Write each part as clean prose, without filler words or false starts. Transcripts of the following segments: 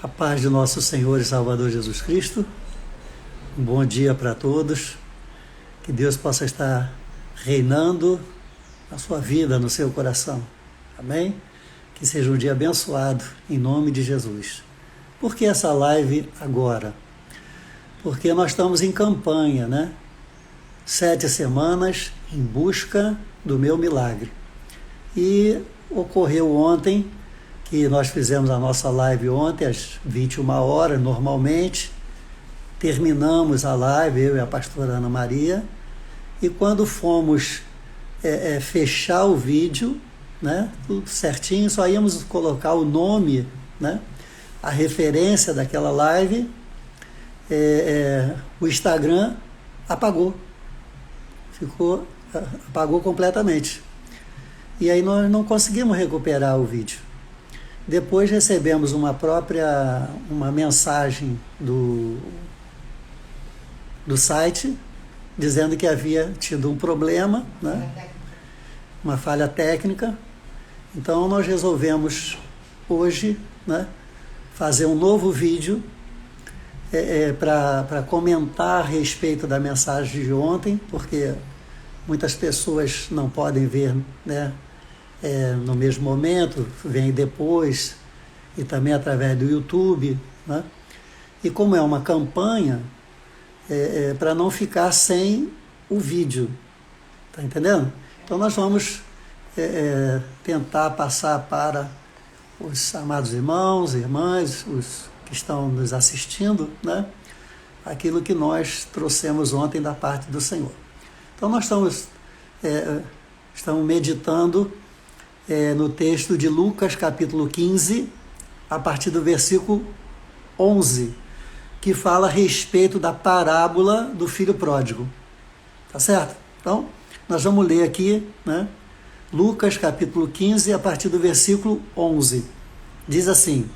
A paz de nosso Senhor e Salvador Jesus Cristo. Um bom dia para todos. Que Deus possa estar reinando na sua vida, no seu coração. Amém? Que seja um dia abençoado, em nome de Jesus. Por que essa live agora? Porque nós estamos em campanha, né? 7 semanas em busca do meu milagre. E ocorreu ontem, que nós fizemos a nossa live ontem, às 21 horas, normalmente. Terminamos a live, eu e a pastora Ana Maria. E quando fomos fechar o vídeo, né, tudo certinho, só íamos colocar o nome, né, a referência daquela live, o Instagram apagou. Apagou completamente. E aí nós não conseguimos recuperar o vídeo. Depois recebemos uma mensagem do site, dizendo que havia tido um problema, né? Uma falha técnica. Então nós resolvemos hoje, né, fazer um novo vídeo para comentar a respeito da mensagem de ontem, porque muitas pessoas não podem ver, né, no mesmo momento, vem depois, e também através do YouTube, né? E como é uma campanha, para não ficar sem o vídeo, tá entendendo? Então nós vamos tentar passar para os amados irmãos, irmãs, os que estão nos assistindo, né, aquilo que nós trouxemos ontem da parte do Senhor. Então nós estamos meditando no texto de Lucas, capítulo 15, a partir do versículo 11, que fala a respeito da parábola do filho pródigo. Tá certo? Então, nós vamos ler aqui, né, Lucas, capítulo 15, a partir do versículo 11. Diz assim: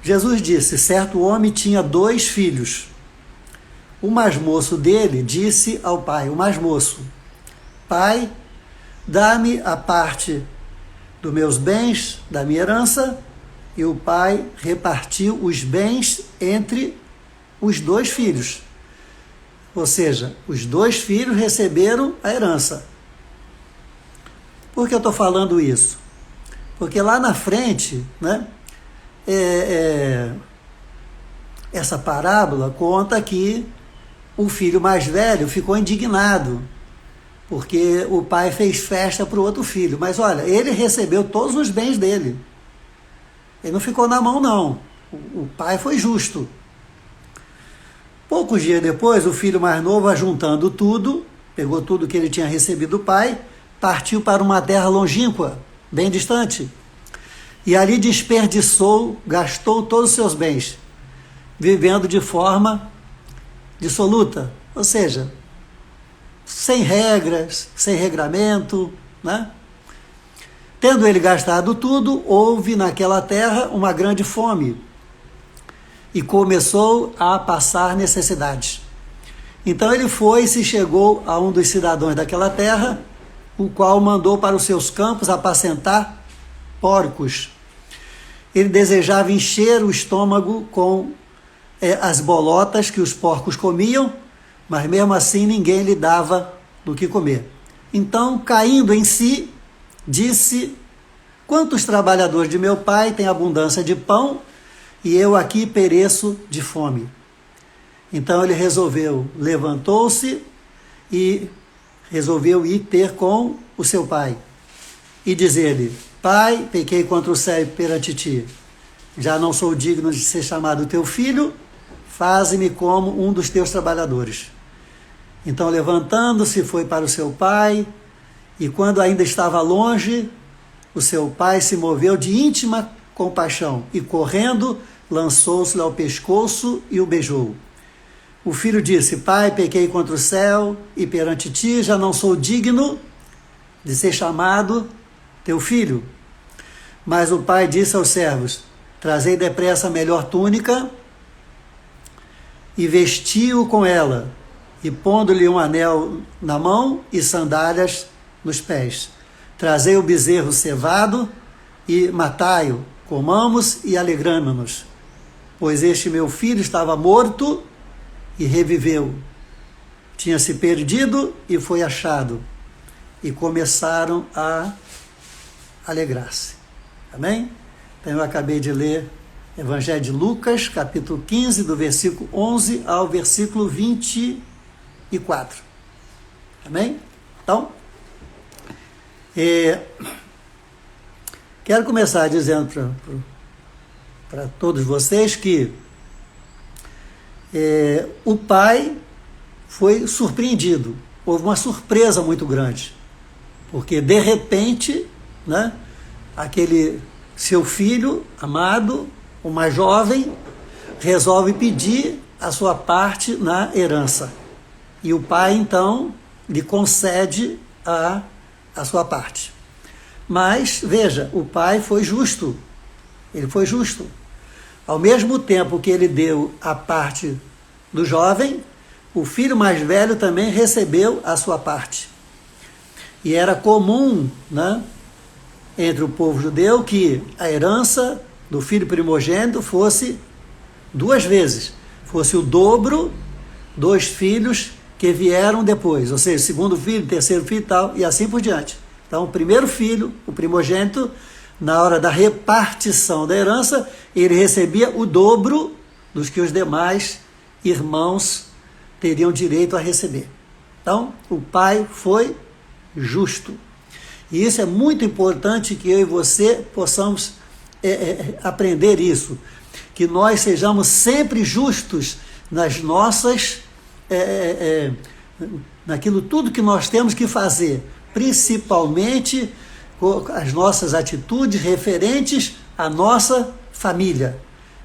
Jesus disse: certo homem tinha 2 filhos. O mais moço dele disse ao pai, o mais moço: Pai, dá-me a parte dos meus bens, da minha herança. E o pai repartiu os bens entre os 2 filhos. Ou seja, os 2 filhos receberam a herança. Por que eu estou falando isso? Porque lá na frente, né, essa parábola conta que o filho mais velho ficou indignado, porque o pai fez festa para o outro filho. Mas olha, ele recebeu todos os bens dele. Ele não ficou na mão, não. O pai foi justo. Poucos dias depois, o filho mais novo, ajuntando tudo, pegou tudo que ele tinha recebido do pai, partiu para uma terra longínqua, bem distante. E ali desperdiçou, gastou todos os seus bens, vivendo de forma dissoluta. Ou seja, sem regras, sem regramento, né? Tendo ele gastado tudo, houve naquela terra uma grande fome e começou a passar necessidades. Então ele foi e se chegou a um dos cidadãos daquela terra, o qual mandou para os seus campos apacentar porcos. Ele desejava encher o estômago com as bolotas que os porcos comiam, mas mesmo assim ninguém lhe dava do que comer. Então, caindo em si, disse: quantos trabalhadores de meu pai têm abundância de pão e eu aqui pereço de fome. Então ele levantou-se e resolveu ir ter com o seu pai e dizer-lhe: Pai, pequei contra o céu e perante ti, já não sou digno de ser chamado teu filho, faze-me como um dos teus trabalhadores. Então, levantando-se, foi para o seu pai. E quando ainda estava longe, o seu pai se moveu de íntima compaixão e, correndo, lançou-se-lhe ao pescoço e o beijou. O filho disse: Pai, pequei contra o céu e perante ti, já não sou digno de ser chamado teu filho. Mas o pai disse aos servos: Trazei depressa a melhor túnica e vestiu-o com ela, e pondo-lhe um anel na mão e sandálias nos pés. Trazei o bezerro cevado e matai-o, comamos e alegramo-nos, pois este meu filho estava morto e reviveu, tinha se perdido e foi achado, e começaram a alegrar-se. Amém? Então eu acabei de ler Evangelho de Lucas, capítulo 15, do versículo 11 ao versículo 24. Amém? Então, quero começar dizendo para todos vocês que o pai foi surpreendido. Houve uma surpresa muito grande, porque de repente, né, aquele seu filho amado, o mais jovem, resolve pedir a sua parte na herança. E o pai, então, lhe concede a sua parte. Mas, veja, o pai foi justo. Ele foi justo. Ao mesmo tempo que ele deu a parte do jovem, o filho mais velho também recebeu a sua parte. E era comum, né, entre o povo judeu que a herança do filho primogênito fosse 2 vezes. Fosse o dobro dos filhos que vieram depois. Ou seja, segundo filho, terceiro filho e tal, e assim por diante. Então, o primeiro filho, o primogênito, na hora da repartição da herança, ele recebia o dobro dos que os demais irmãos teriam direito a receber. Então, o pai foi justo. E isso é muito importante que eu e você possamos aprender isso. Que nós sejamos sempre justos nas nossas... naquilo tudo que nós temos que fazer, principalmente as nossas atitudes referentes à nossa família.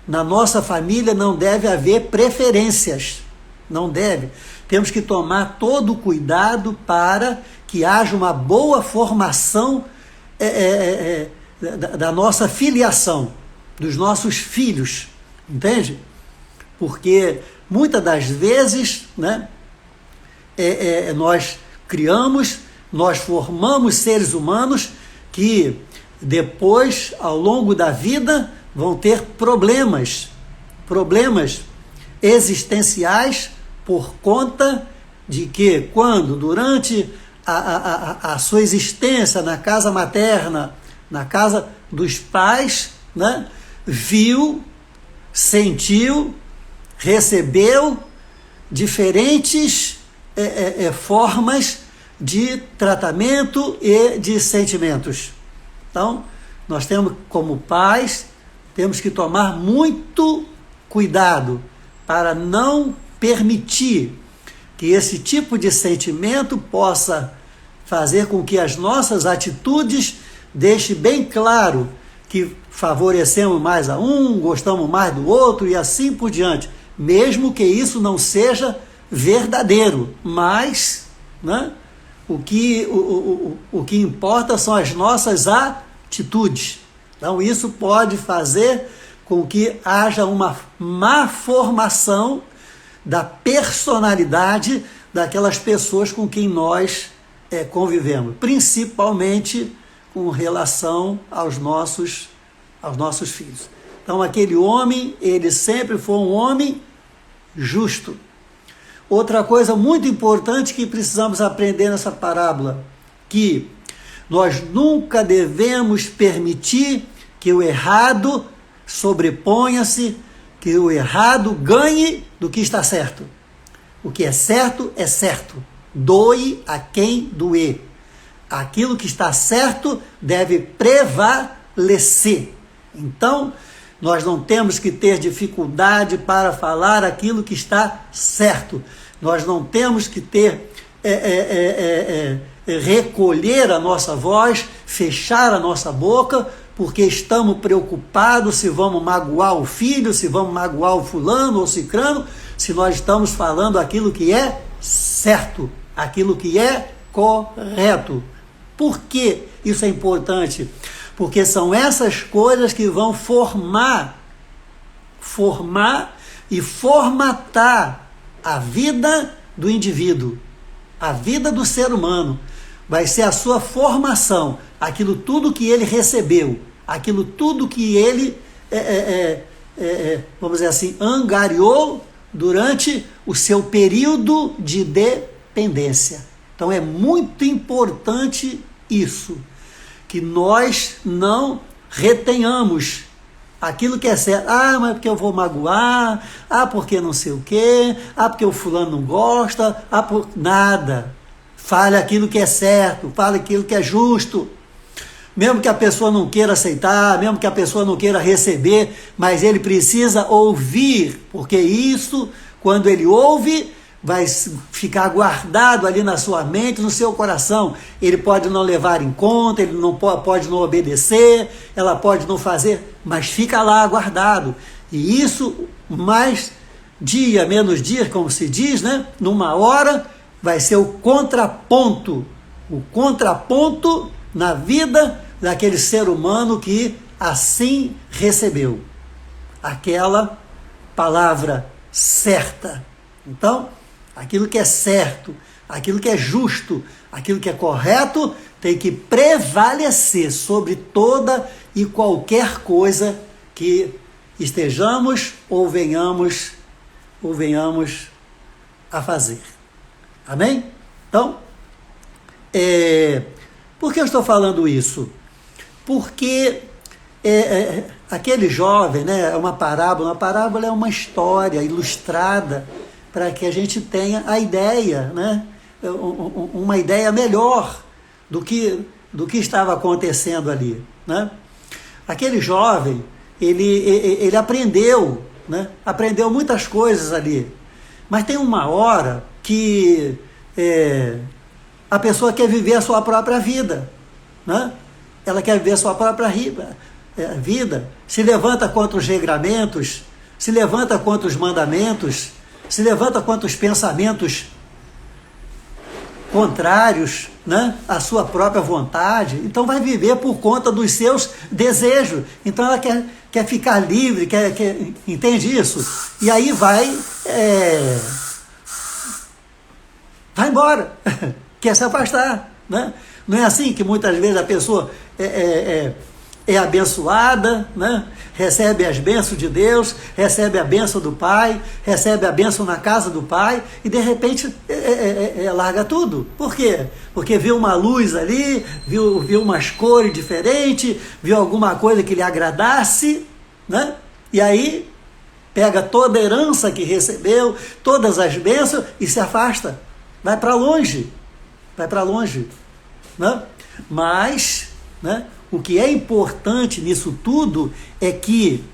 Na nossa família não deve haver preferências, não deve. Temos que tomar todo o cuidado para que haja uma boa formação da nossa filiação, dos nossos filhos, entende? Porque muitas das vezes, né, nós criamos, nós formamos seres humanos que depois, ao longo da vida, vão ter problemas existenciais por conta de que, quando, durante a sua existência na casa materna, na casa dos pais, né, viu, sentiu, recebeu diferentes formas de tratamento e de sentimentos. Então, nós temos, como pais, temos que tomar muito cuidado para não permitir que esse tipo de sentimento possa fazer com que as nossas atitudes deixem bem claro que favorecemos mais a um, gostamos mais do outro e assim por diante, mesmo que isso não seja verdadeiro, mas, né, o que importa são as nossas atitudes. Então isso pode fazer com que haja uma má formação da personalidade daquelas pessoas com quem nós convivemos, principalmente com relação aos nossos filhos. Então aquele homem, ele sempre foi um homem justo. Outra coisa muito importante que precisamos aprender nessa parábola, que nós nunca devemos permitir que o errado sobreponha-se, que o errado ganhe do que está certo. O que é certo, doe a quem doer. Aquilo que está certo deve prevalecer. Então, nós não temos que ter dificuldade para falar aquilo que está certo. Nós não temos que ter recolher a nossa voz, fechar a nossa boca, porque estamos preocupados se vamos magoar o filho, se vamos magoar o fulano ou cicrano, se nós estamos falando aquilo que é certo, aquilo que é correto. Por que isso é importante? Porque são essas coisas que vão formar e formatar a vida do indivíduo, a vida do ser humano. Vai ser a sua formação, aquilo tudo que ele recebeu, aquilo tudo que ele, vamos dizer assim, angariou durante o seu período de dependência. Então é muito importante isso, que nós não retenhamos aquilo que é certo. Ah, mas porque eu vou magoar, porque não sei o quê, porque o fulano não gosta, por nada. Fale aquilo que é certo, fale aquilo que é justo. Mesmo que a pessoa não queira aceitar, mesmo que a pessoa não queira receber, mas ele precisa ouvir, porque isso, quando ele ouve, vai ficar guardado ali na sua mente, no seu coração. Ele pode não levar em conta, ele não pode não obedecer, ela pode não fazer, mas fica lá guardado. E isso, mais dia, menos dia, como se diz, né? Numa hora, vai ser o contraponto na vida daquele ser humano que assim recebeu aquela palavra certa. Então, aquilo que é certo, aquilo que é justo, aquilo que é correto, tem que prevalecer sobre toda e qualquer coisa que estejamos ou venhamos a fazer. Amém? Então, por que eu estou falando isso? Porque aquele jovem, né, é uma parábola é uma história ilustrada para que a gente tenha a ideia, né, uma ideia melhor do que estava acontecendo ali, né? Aquele jovem, ele aprendeu, né, aprendeu muitas coisas ali, mas tem uma hora que a pessoa quer viver a sua própria vida, né? Ela quer viver a sua própria vida, se levanta contra os regramentos, se levanta contra os mandamentos, se levanta contra os pensamentos contrários, né, à sua própria vontade. Então vai viver por conta dos seus desejos. Então ela quer ficar livre, entende isso? E aí vai embora, quer se afastar, né? Não é assim que muitas vezes a pessoa é abençoada, né? Recebe as bênçãos de Deus, recebe a bênção do Pai, recebe a bênção na casa do Pai e de repente larga tudo. Por quê? Porque viu uma luz ali, viu umas cores diferentes, viu alguma coisa que lhe agradasse, né? E aí pega toda a herança que recebeu, todas as bênçãos e se afasta, vai para longe, né? Mas, né, o que é importante nisso tudo é que,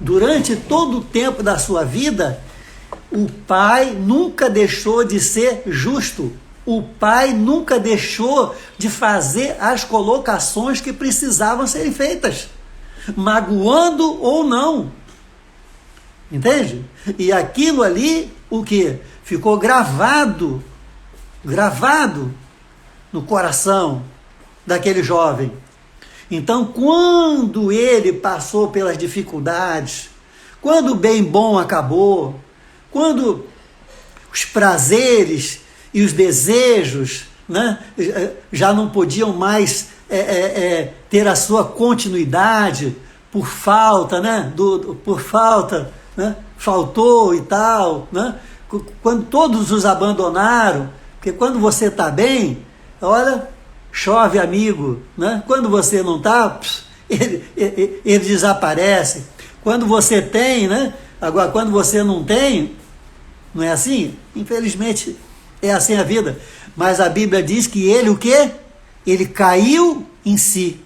durante todo o tempo da sua vida, o pai nunca deixou de ser justo. O pai nunca deixou de fazer as colocações que precisavam serem feitas, magoando ou não. Entende? E aquilo ali, o que? Ficou gravado no coração daquele jovem. Então, quando ele passou pelas dificuldades, quando o bem bom acabou, quando os prazeres e os desejos, né, já não podiam mais ter a sua continuidade por falta, né, né, faltou e tal, né, quando todos os abandonaram, porque quando você está bem, olha, chove amigo, né? Quando você não está, ele desaparece. Quando você tem, né? Agora, quando você não tem, não é assim? Infelizmente, é assim a vida. Mas a Bíblia diz que ele o quê? Ele caiu em si.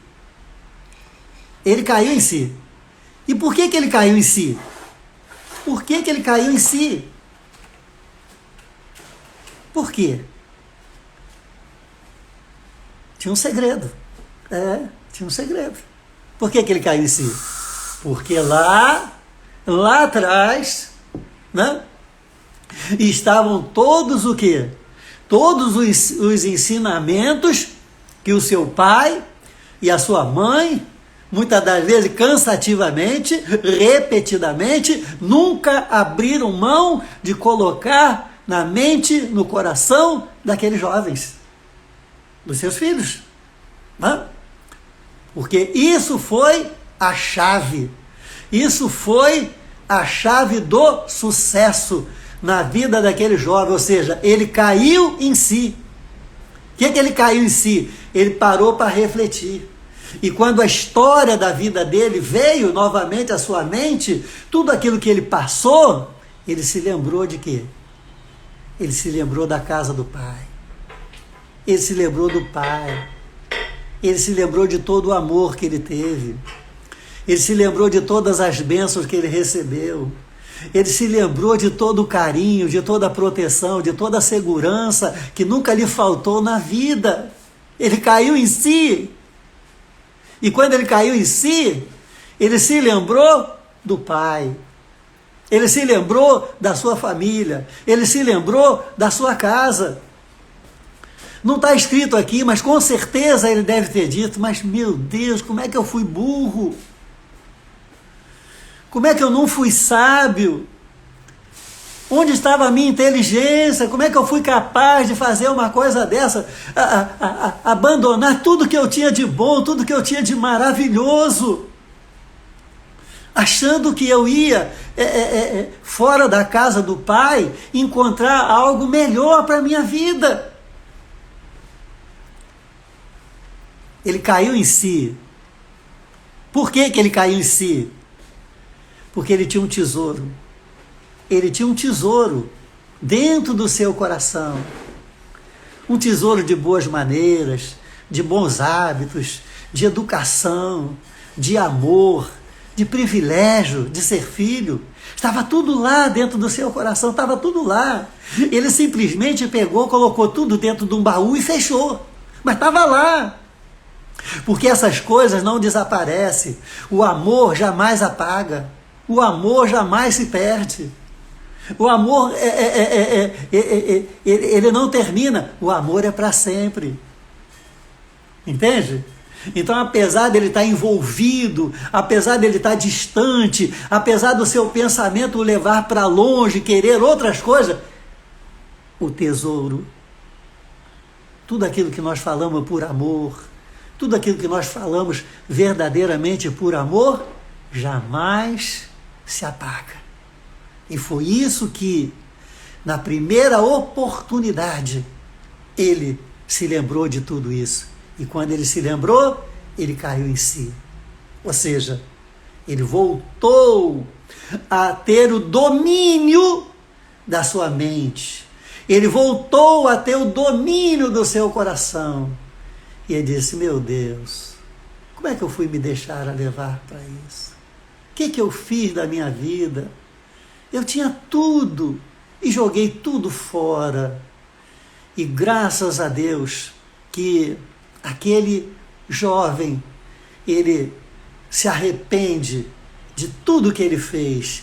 Ele caiu em si. E por que ele caiu em si? Por que ele caiu em si? Por quê? Tinha um segredo. Tinha um segredo. Por que ele caiu em si? Porque lá atrás, né, estavam todos o quê? Todos os ensinamentos que o seu pai e a sua mãe, muitas das vezes cansativamente, repetidamente, nunca abriram mão de colocar na mente, no coração daqueles jovens, dos seus filhos, né? Porque isso foi a chave. Isso foi a chave do sucesso na vida daquele jovem. Ou seja, ele caiu em si. O que ele caiu em si? Ele parou para refletir. E quando a história da vida dele veio novamente à sua mente, tudo aquilo que ele passou, ele se lembrou de quê? Ele se lembrou da casa do pai. Ele se lembrou do pai. Ele se lembrou de todo o amor que ele teve. Ele se lembrou de todas as bênçãos que ele recebeu. Ele se lembrou de todo o carinho, de toda a proteção, de toda a segurança que nunca lhe faltou na vida. Ele caiu em si. E quando ele caiu em si, ele se lembrou do pai. Ele se lembrou da sua família. Ele se lembrou da sua casa. Não está escrito aqui, mas com certeza ele deve ter dito, mas meu Deus, como é que eu fui burro? Como é que eu não fui sábio? Onde estava a minha inteligência? Como é que eu fui capaz de fazer uma coisa dessa? Abandonar tudo que eu tinha de bom, tudo que eu tinha de maravilhoso, achando que eu ia fora da casa do pai encontrar algo melhor para a minha vida. Ele caiu em si. Por que ele caiu em si? Porque ele tinha um tesouro. Ele tinha um tesouro dentro do seu coração. Um tesouro de boas maneiras, de bons hábitos, de educação, de amor, de privilégio, de ser filho. Estava tudo lá dentro do seu coração, estava tudo lá. Ele simplesmente pegou, colocou tudo dentro de um baú e fechou. Mas estava lá. Porque essas coisas não desaparecem. O amor jamais apaga. O amor jamais se perde. O amor, ele não termina. O amor é para sempre. Entende? Então, apesar dele estar envolvido, apesar dele estar distante, apesar do seu pensamento o levar para longe, querer outras coisas, o tesouro, tudo aquilo que nós falamos por amor, tudo aquilo que nós falamos verdadeiramente por amor, jamais se apaga. E foi isso que, na primeira oportunidade, ele se lembrou de tudo isso. E quando ele se lembrou, ele caiu em si. Ou seja, ele voltou a ter o domínio da sua mente. Ele voltou a ter o domínio do seu coração. E ele disse, meu Deus, como é que eu fui me deixar levar para isso? O que eu fiz da minha vida? Eu tinha tudo e joguei tudo fora. E graças a Deus que aquele jovem, ele se arrepende de tudo que ele fez.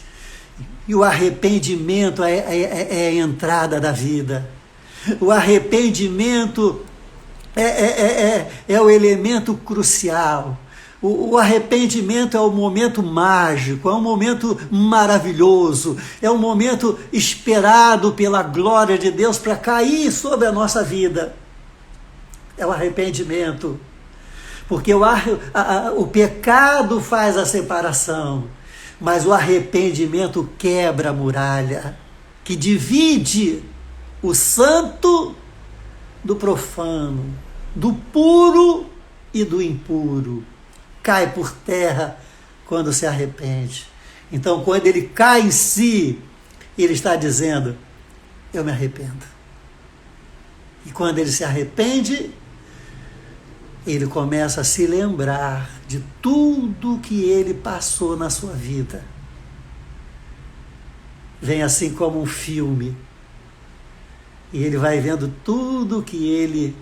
E o arrependimento é a entrada da vida. O arrependimento é o elemento crucial. O arrependimento é o momento mágico, é um momento maravilhoso, é um momento esperado pela glória de Deus para cair sobre a nossa vida. É o arrependimento. Porque o pecado faz a separação, mas o arrependimento quebra a muralha, que divide o santo do profano, do puro e do impuro. Cai por terra quando se arrepende. Então, quando ele cai em si, ele está dizendo, eu me arrependo. E quando ele se arrepende, ele começa a se lembrar de tudo que ele passou na sua vida. Vem assim como um filme. E ele vai vendo tudo que ele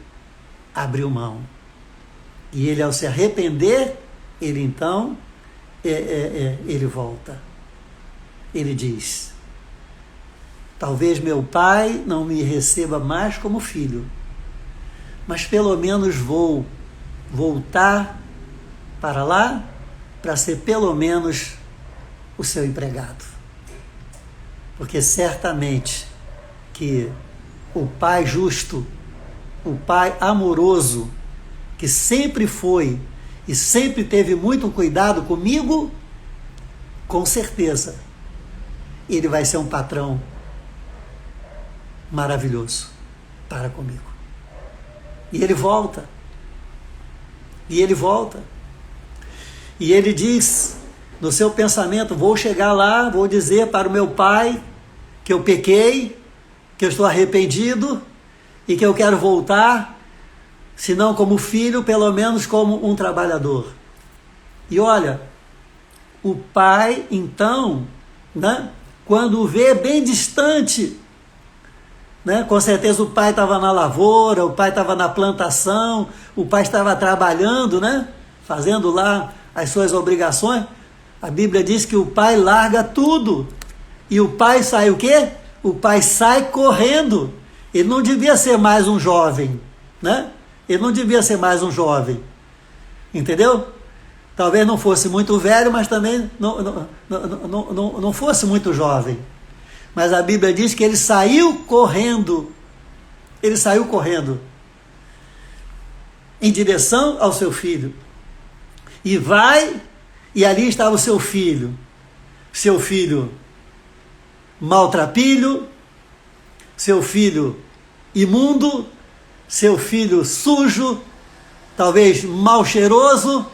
abriu mão. E ele, ao se arrepender, ele então, ele volta. Ele diz, talvez meu pai não me receba mais como filho, mas pelo menos vou voltar para lá para ser pelo menos o seu empregado. Porque certamente que o pai justo, o pai amoroso, que sempre foi e sempre teve muito cuidado comigo, com certeza ele vai ser um patrão maravilhoso para comigo. E ele volta. E ele volta. E ele diz no seu pensamento: vou chegar lá, vou dizer para o meu pai que eu pequei, que eu estou arrependido e que eu quero voltar, se não como filho, pelo menos como um trabalhador. E olha, o pai, então, né, quando o vê bem distante, né, com certeza o pai estava na lavoura, o pai estava na plantação, o pai estava trabalhando, né, fazendo lá as suas obrigações. A Bíblia diz que o pai larga tudo. E o pai sai o quê? O pai sai correndo. Ele não devia ser mais um jovem, né? Ele não devia ser mais um jovem. Entendeu? Talvez não fosse muito velho, mas também não fosse muito jovem. Mas a Bíblia diz que ele saiu correndo. Ele saiu correndo em direção ao seu filho. E vai, e ali estava o seu filho. Seu filho maltrapilho, seu filho imundo, seu filho sujo, talvez mal cheiroso,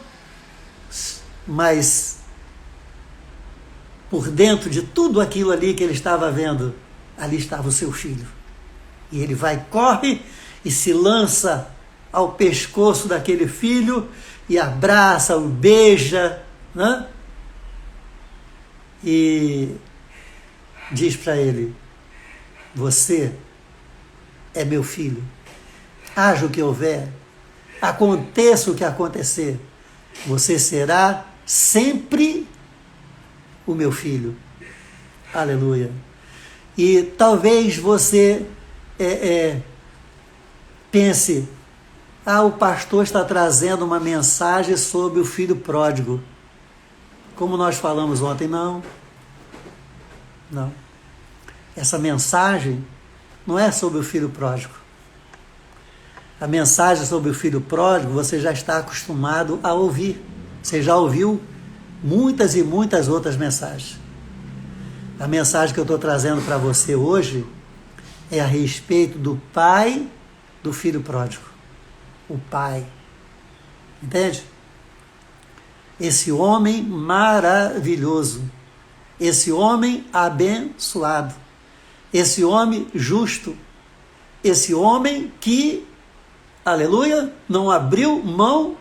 mas por dentro de tudo aquilo ali que ele estava vendo, ali estava o seu filho. E ele vai, corre e se lança ao pescoço daquele filho e abraça, o beija, né? E diz para ele: você é meu filho. Haja o que houver, aconteça o que acontecer, você será sempre o meu filho. Aleluia. E talvez você pense: o pastor está trazendo uma mensagem sobre o filho pródigo. Como nós falamos ontem, não. Essa mensagem não é sobre o filho pródigo. A mensagem sobre o filho pródigo você já está acostumado a ouvir. Você já ouviu muitas e muitas outras mensagens. A mensagem que eu estou trazendo para você hoje é a respeito do pai do filho pródigo. O pai. Entende? Esse homem maravilhoso. Esse homem abençoado. Esse homem justo. Esse homem que, aleluia, não abriu mão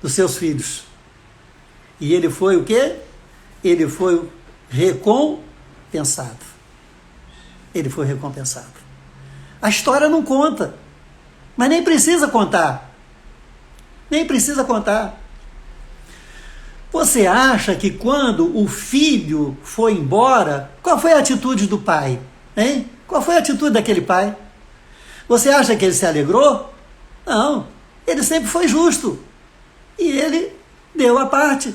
dos seus filhos. E ele foi o quê? Ele foi recompensado. Ele foi recompensado. A história não conta, mas nem precisa contar. Nem precisa contar. Você acha que quando o filho foi embora, qual foi a atitude do pai? Hein? Qual foi a atitude daquele pai? Você acha que ele se alegrou? Não, ele sempre foi justo. E ele deu a parte.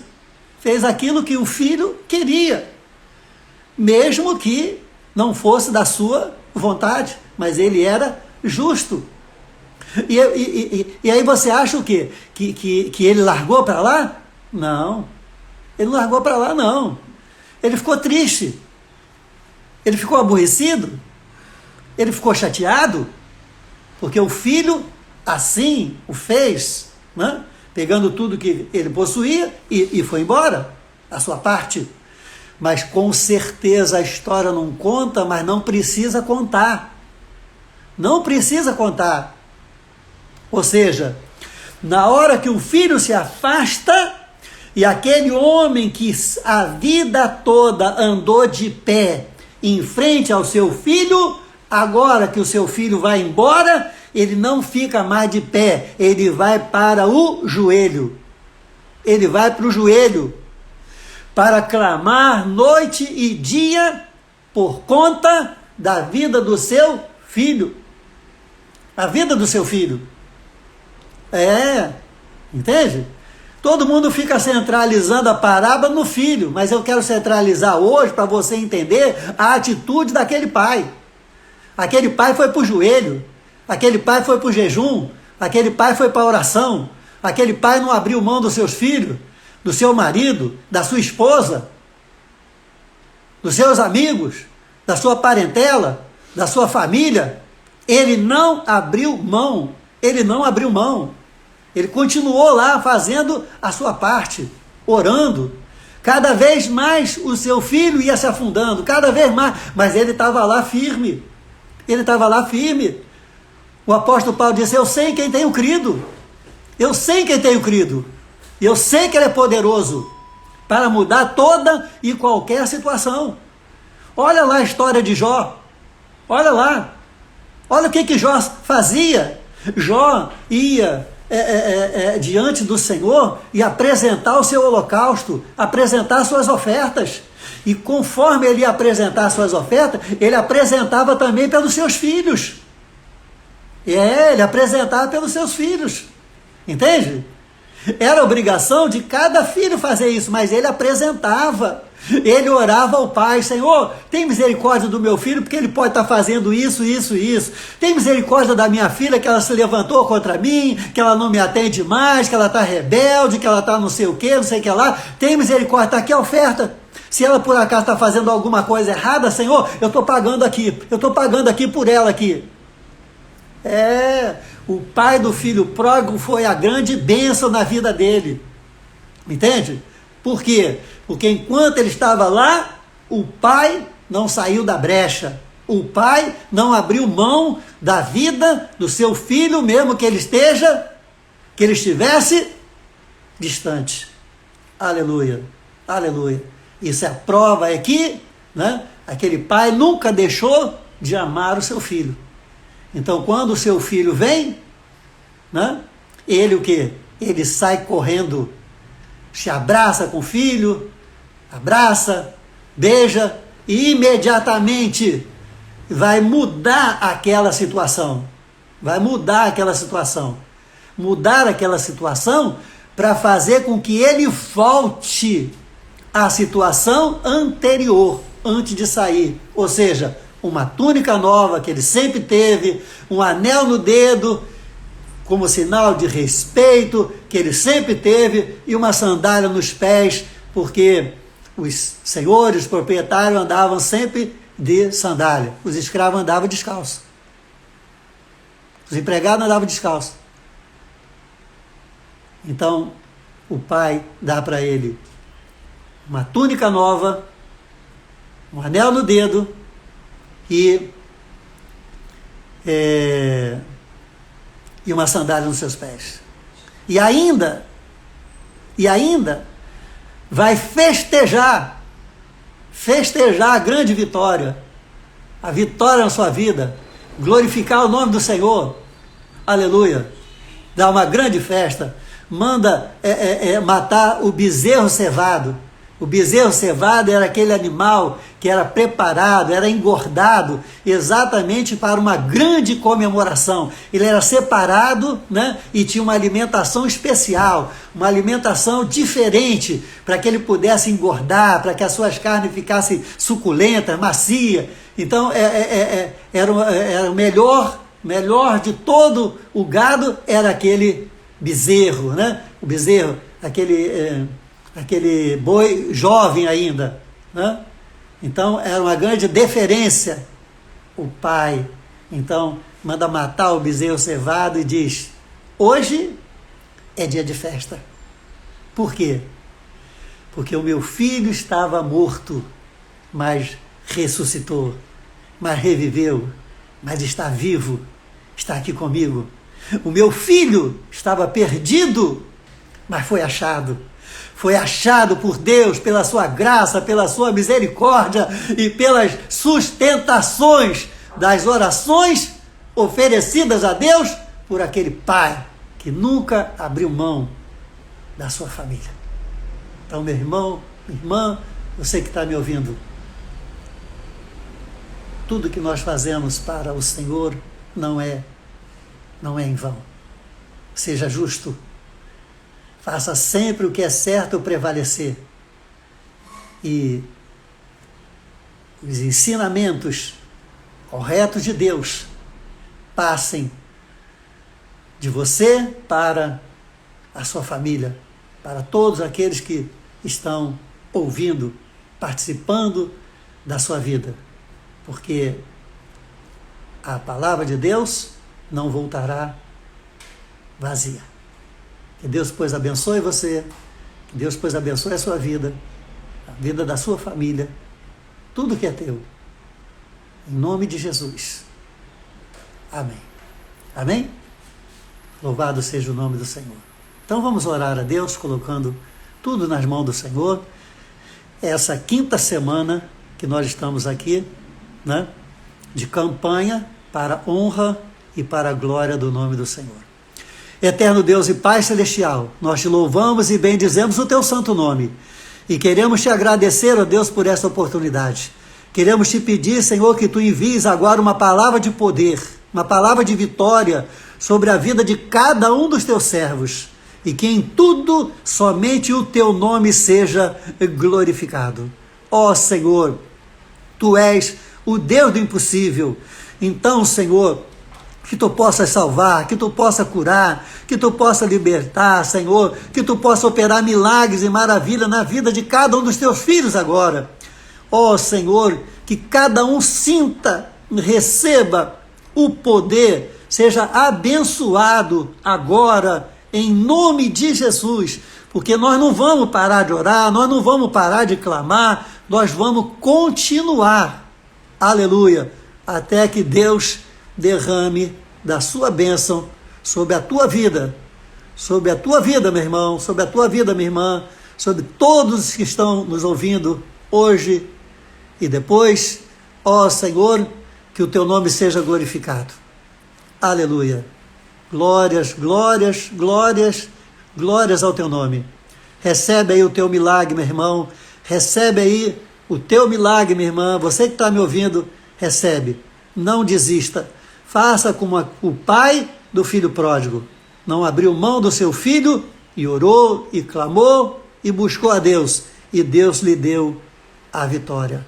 Fez aquilo que o filho queria. Mesmo que não fosse da sua vontade. Mas ele era justo. E aí você acha o quê? Que ele largou para lá? Não. Ele não largou para lá, não. Ele ficou triste. Ele ficou aborrecido. Ele ficou chateado. Porque o filho assim o fez, né? Pegando tudo que ele possuía e foi embora, a sua parte. Mas com certeza a história não conta, mas não precisa contar. Não precisa contar. Ou seja, na hora que o filho se afasta, e aquele homem que a vida toda andou de pé em frente ao seu filho, agora que o seu filho vai embora, ele não fica mais de pé, ele vai para o joelho. Ele vai para o joelho para clamar noite e dia por conta da vida do seu filho. A vida do seu filho. Entende? Todo mundo fica centralizando a parábola no filho, mas eu quero centralizar hoje para você entender a atitude daquele pai. Aquele pai foi para o joelho, aquele pai foi para o jejum, aquele pai foi para a oração, Aquele pai não abriu mão dos seus filhos, do seu marido, da sua esposa, dos seus amigos, da sua parentela, da sua família. Ele não abriu mão, ele não abriu mão. Ele continuou lá fazendo a sua parte, orando. Cada vez mais o seu filho ia se afundando, cada vez mais, mas ele estava lá firme. Ele estava lá firme. O apóstolo Paulo disse: eu sei em quem tenho crido. Eu sei em quem tenho crido. E eu sei que ele é poderoso para mudar toda e qualquer situação. Olha lá a história de Jó. Olha lá. Olha o que Jó fazia. Jó ia diante do Senhor e apresentar o seu holocausto, apresentar suas ofertas. E conforme ele ia apresentar suas ofertas, ele apresentava também pelos seus filhos. Ele apresentava pelos seus filhos. Entende? Era obrigação de cada filho fazer isso, mas ele apresentava. Ele orava ao pai: Senhor, tem misericórdia do meu filho, porque ele pode estar fazendo isso, isso e isso. Tem misericórdia da minha filha, que ela se levantou contra mim, que ela não me atende mais, que ela está rebelde, que ela está não sei o que, não sei o que lá. Tem misericórdia, está aqui a oferta. Se ela por acaso está fazendo alguma coisa errada, Senhor, eu estou pagando aqui por ela aqui. O pai do filho pródigo foi a grande bênção na vida dele. Entende? Por quê? Porque enquanto ele estava lá, o pai não saiu da brecha. O pai não abriu mão da vida do seu filho, mesmo que ele estivesse distante. Aleluia, aleluia. Isso é a prova, que, né, aquele pai nunca deixou de amar o seu filho. Então, quando o seu filho vem, né, ele o quê? Ele sai correndo, se abraça com o filho, abraça, beija, e imediatamente vai mudar aquela situação. Vai mudar aquela situação. Mudar aquela situação para fazer com que ele volte à situação anterior, antes de sair. Ou seja, uma túnica nova que ele sempre teve, um anel no dedo, como sinal de respeito que ele sempre teve, e uma sandália nos pés, porque os senhores, os proprietários andavam sempre de sandália. Os escravos andavam descalços. Os empregados andavam descalços. Então, o pai dá para ele uma túnica nova, um anel no dedo e uma sandália nos seus pés. E ainda vai festejar a grande vitória, a vitória na sua vida, glorificar o nome do Senhor. Aleluia. Dá uma grande festa, manda matar o bezerro cevado. O bezerro cevado era aquele animal que era preparado, era engordado exatamente para uma grande comemoração. Ele era separado, né, e tinha uma alimentação especial, uma alimentação diferente, para que ele pudesse engordar, para que as suas carnes ficassem suculentas, macias. Então, era o melhor de todo o gado, era aquele bezerro, né? O bezerro, aquele boi jovem ainda, né? Então era uma grande deferência. O pai então manda matar o bezerro cevado e diz: hoje é dia de festa. Por quê? Porque o meu filho estava morto, mas ressuscitou, mas reviveu, mas está vivo, está aqui comigo. O meu filho estava perdido, mas foi achado. Foi achado por Deus, pela sua graça, pela sua misericórdia e pelas sustentações das orações oferecidas a Deus por aquele pai que nunca abriu mão da sua família. Então, meu irmão, minha irmã, você que está me ouvindo, tudo que nós fazemos para o Senhor não é em vão. Seja justo. Faça sempre o que é certo prevalecer. E os ensinamentos corretos de Deus passem de você para a sua família, para todos aqueles que estão ouvindo, participando da sua vida, porque a palavra de Deus não voltará vazia. Que Deus, pois, abençoe você, que Deus, pois, abençoe a sua vida, a vida da sua família, tudo que é teu, em nome de Jesus. Amém. Amém? Louvado seja o nome do Senhor. Então vamos orar a Deus, colocando tudo nas mãos do Senhor. Essa quinta semana que nós estamos aqui, né, de campanha para a honra e para a glória do nome do Senhor. Eterno Deus e Pai Celestial, nós te louvamos e bendizemos o teu santo nome. E queremos te agradecer, ó Deus, por essa oportunidade. Queremos te pedir, Senhor, que tu envies agora uma palavra de poder, uma palavra de vitória sobre a vida de cada um dos teus servos. E que em tudo somente o teu nome seja glorificado. Ó Senhor, tu és o Deus do impossível. Então, Senhor, que tu possas salvar, que tu possa curar, que tu possa libertar, Senhor, que tu possa operar milagres e maravilhas na vida de cada um dos teus filhos agora. Ó Senhor, que cada um sinta, receba o poder, seja abençoado agora, em nome de Jesus, porque nós não vamos parar de orar, nós não vamos parar de clamar, nós vamos continuar, aleluia, até que Deus derrame da sua bênção sobre a tua vida, meu irmão, sobre a tua vida, minha irmã, sobre todos que estão nos ouvindo hoje e depois. Ó Senhor, que o teu nome seja glorificado. Aleluia. Glórias, glórias, glórias, glórias ao teu nome. Recebe aí o teu milagre, meu irmão. Recebe aí o teu milagre, minha irmã. Você que está me ouvindo, recebe. Não desista. Faça como o pai do filho pródigo. Não abriu mão do seu filho e orou e clamou e buscou a Deus. E Deus lhe deu a vitória.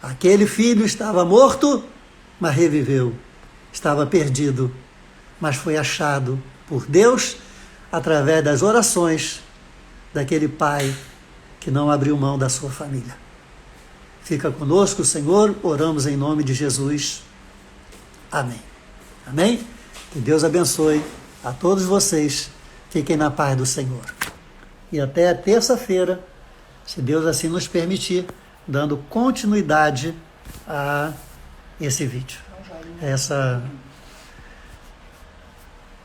Aquele filho estava morto, mas reviveu. Estava perdido, mas foi achado por Deus através das orações daquele pai que não abriu mão da sua família. Fica conosco, Senhor, oramos em nome de Jesus. Amém. Amém? Que Deus abençoe a todos vocês. Fiquem na paz do Senhor. E até terça-feira, se Deus assim nos permitir, dando continuidade a esse vídeo,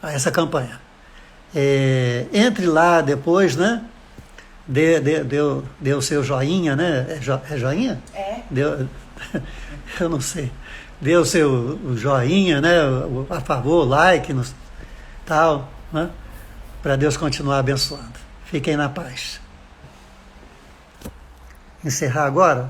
a essa campanha. Entre lá depois, né? Dê o seu joinha, né? É joinha? É. Eu não sei. Dê o seu joinha, né? A favor, like, tal, né? Para Deus continuar abençoando. Fiquem na paz. Encerrar agora?